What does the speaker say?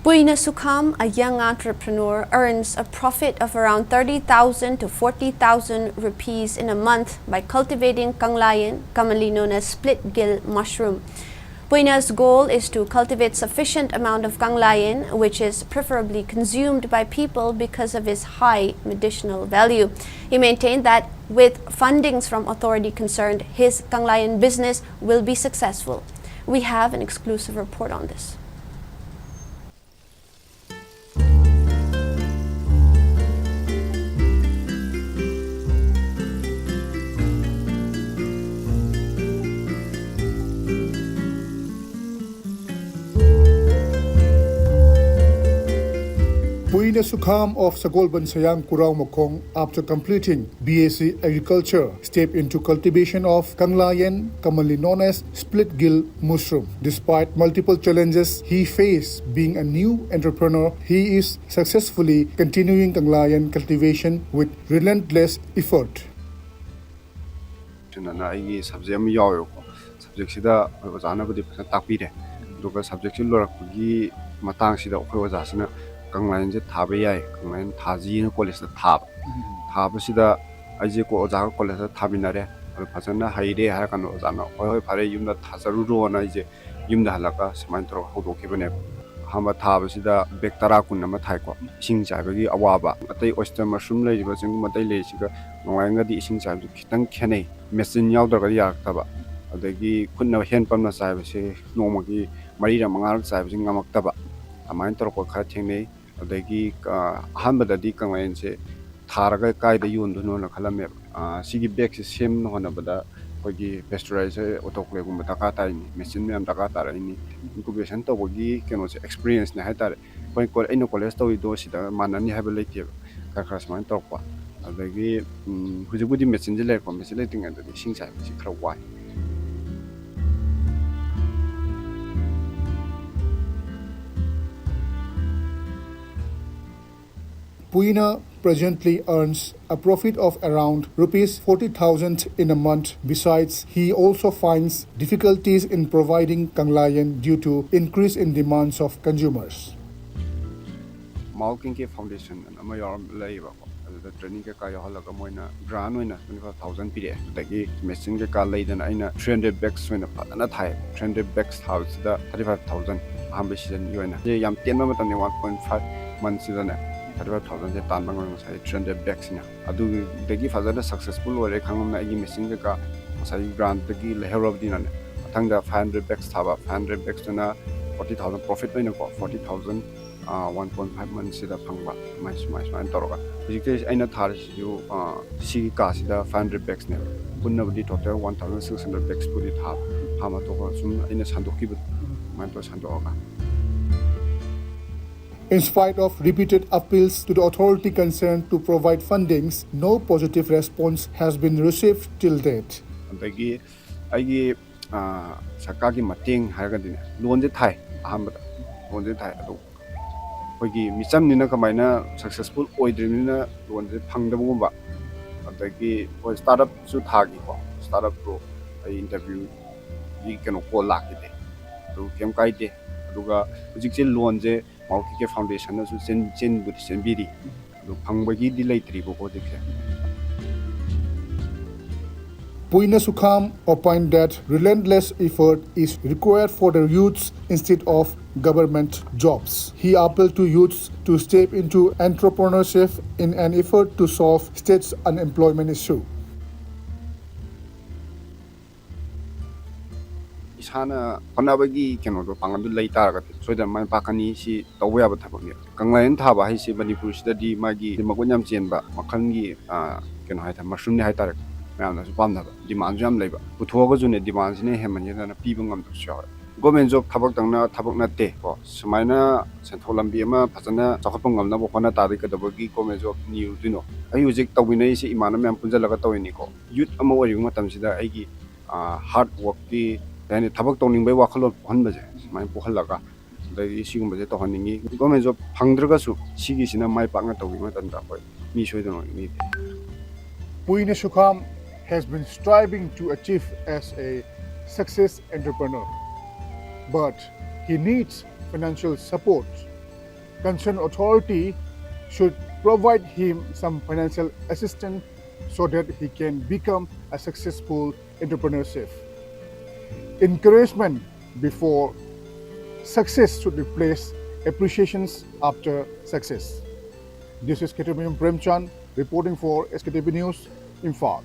Puina Sukham, a young entrepreneur, earns a profit of around 30,000 to 40,000 rupees in a month by cultivating Kanglayen, commonly known as split-gill mushroom. Puina's goal is to cultivate sufficient amount of Kanglayen, which is preferably consumed by people because of its high medicinal value. He maintained that with fundings from authority concerned, his Kanglayen business will be successful. We have an exclusive report on this. Puina Sukham of Sagolban Sayang Kurau Mokong, after completing BSc Agriculture, stepped into cultivation of Kanglayen, commonly known as split-gill mushroom. Despite multiple challenges he faced being a new entrepreneur, he is successfully continuing Kanglayen cultivation with relentless effort. Kanglayen thaba yai Kanglayen thaji na college da thaba sida aje ko oja college da thabinare aro phasana haire ha kan oja na hoi phare yumda thasaru ro na ije yumda halaka saman tro hodo kibane hamba thaba sida bektara kun na thai ko sing chai bagi awaba atai oyster mushroom lei ba sing matai lei siga Kanglayen ga di sing chai du khitang khenei machine yaw da ga yak taba adagi kunna hen pam na chai ba se noma gi mari ra mangal chai ba sing ngamak taba amain tro ko kha thengnei adagi hanbadadi Kanglayen se tharaga kaida yonduno na khalame sigi bag se sem no na bada kogi pasteurizer otokle gum taka tai ni machine me am taka tara ni incubation to bogi keno se experience na hatare koi ko ino college to do sida manani have leke ka khas man to pa adagi hujugudi machine je le ko machine le tinga de sing sai si khra wai Puina presently earns a profit of around rupees 40,000 in a month. Besides, he also finds difficulties in providing Kanglayen due to increase in demands of consumers. Malking ke foundation and amayor labor the training ke kaya halaga moina grant oina 25,000 pire dagi machine ke ka leidan aina 300 bags oina padana thai 300 bags house da 35,000 hambe season yoina je yam tenma matam ni 1.5 months season 35,000 je tan bang sai 300 bags na adu dagi fazada successful ore khangam na igi machine ke ka sai grant dagi leherob dinane athangda 500 bags thaba 500 bags na 40,000 profit oina ko 40,000 1.5 months sida phangba mais toroga hujike aina thar ju si ka sida 500 bags ne punna budi total 1,600 bags puri tha hama to sum aina sandoki bu man to sandoga. In spite of repeated appeals to the authority concerned to provide fundings, no positive response has been received till date. Andagi agi sakagi mating haragadi loan je thai ahambada loan je thai adu kogi misam nina kamaina successful oidrimina loan je phangdabugumba adagi ko startup su thagi ko startup pro ai interview yi keno ko lakide adu kem kaide aduga hujik je loan je Malki foundation na su sen budi sen biri do phangbagi dilai tribo ko dikhe. Puina Sukham opined that relentless effort is required for the youths instead of government jobs. He appealed to youths to step into entrepreneurship in an effort to solve state's unemployment issue. Isana panabagi keno do pangandu lai taraga soida man pakani si tawya ba thabak ni Kanglayen thaba hi si Manipur sida di magi magonyam chenba makhangi keno hai tha mushroom ni hai tarak mayamna su pamna ba demand jam leiba puthoga june demand ne hemani na piba ngam du shawar government job thabak tangna thabak na te ko sumaina sentholambi ama phajana chakhapang ngamna bo khona tari ka dabagi government job new dino ai hujik tawinai si imana myam punjalaga tawini ko youth ama wari matam sida aigi hard work ki yani tabak tawning bai wakhalo hanbaje mai pohalaga dai sigum baje to haningi government job phangdraga su sigi sina mai panga tawgi ma tanda koi mi soidano mi Puina Sukham has been striving to achieve as a success entrepreneur, but he needs financial support. concerned authority should provide him some financial assistance so that he can become a successful entrepreneurship. Encouragement before success should replace appreciations after success. This is SKTV Premchand reporting for SKTV News, Imphal.